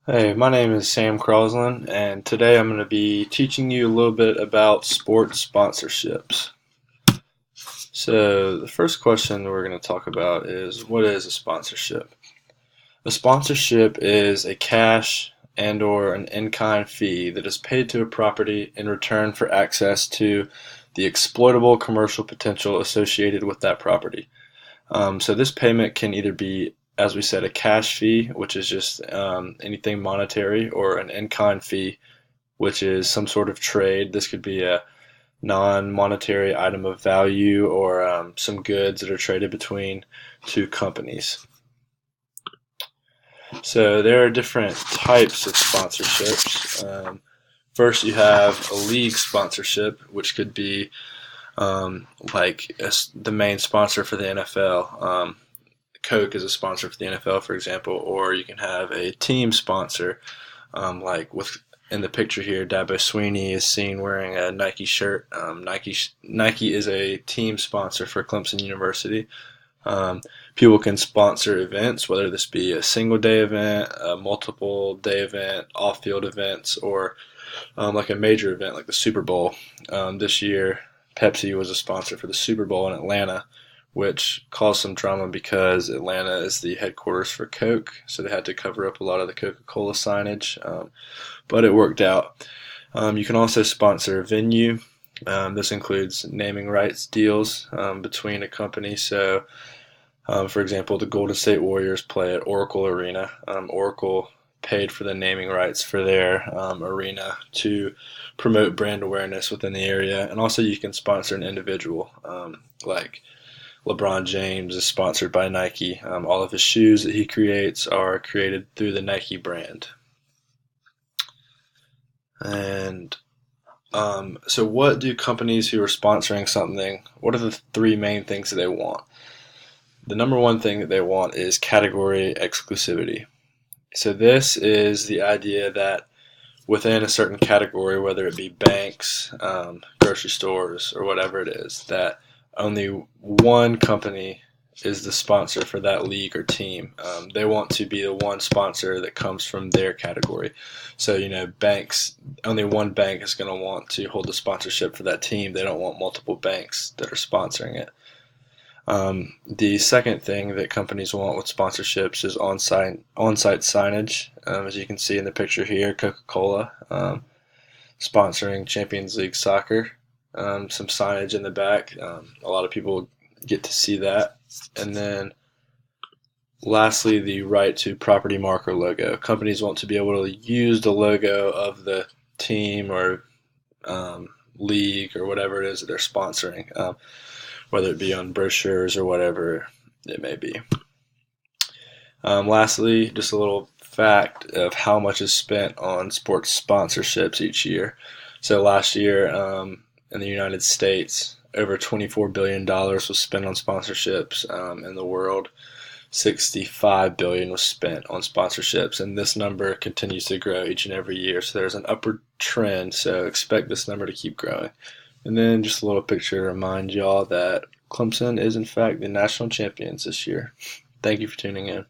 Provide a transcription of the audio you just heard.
Hey, my name is Sam Crosland, and today I'm going to be teaching you a little bit about sports sponsorships. So, the first question we're going to talk about is what is a sponsorship? A sponsorship is a cash and/or an in-kind fee that is paid to a property in return for access to the exploitable commercial potential associated with that property. So this payment can either be, as we said, a cash fee, which is just anything monetary, or an in-kind fee, which is some sort of trade. This could be a non-monetary item of value or some goods that are traded between two companies. So there are different types of sponsorships. First, you have a league sponsorship, which could be the main sponsor for the NFL. Coke is a sponsor for the NFL, for example, or you can have a team sponsor, like with in the picture here, Dabo Swinney is seen wearing a Nike shirt. Nike is a team sponsor for Clemson University. Um, People can sponsor events, whether this be a single day event, a multiple day event, off field events, or like a major event like the Super Bowl. This year, Pepsi was a sponsor for the Super Bowl in Atlanta, which caused some drama because Atlanta is the headquarters for Coke, so they had to cover up a lot of the Coca-Cola signage, but it worked out. You can also sponsor a venue. This includes naming rights deals between a company. So, for example, the Golden State Warriors play at Oracle Arena. Oracle paid for the naming rights for their arena to promote brand awareness within the area. And also, you can sponsor an individual, like LeBron James is sponsored by Nike. All of his shoes that he creates are created through the Nike brand. And so, what do companies who are sponsoring something? What are the three main things that they want? The number one thing that they want is category exclusivity. So this is the idea that within a certain category, whether it be banks, grocery stores, or whatever it is, that only one company is the sponsor for that league or team. They want to be the one sponsor that comes from their category. So, banks, only one bank is going to want to hold the sponsorship for that team. They don't want multiple banks that are sponsoring it. The second thing that companies want with sponsorships is on-site signage. As you can see in the picture here, Coca-Cola sponsoring Champions League soccer. Some signage in the back. A lot of people get to see that. And then lastly, the right to property mark or logo. Companies want to be able to use the logo of the team or league or whatever it is that they're sponsoring, whether it be on brochures or whatever it may be. Lastly, just a little fact of how much is spent on sports sponsorships each year. So last year in the United States, over $24 billion was spent on sponsorships. In the world, $65 billion was spent on sponsorships, and this number continues to grow each and every year. So there's an upward trend, so expect this number to keep growing. And then just a little picture to remind y'all that Clemson is in fact the national champions this year. Thank you for tuning in.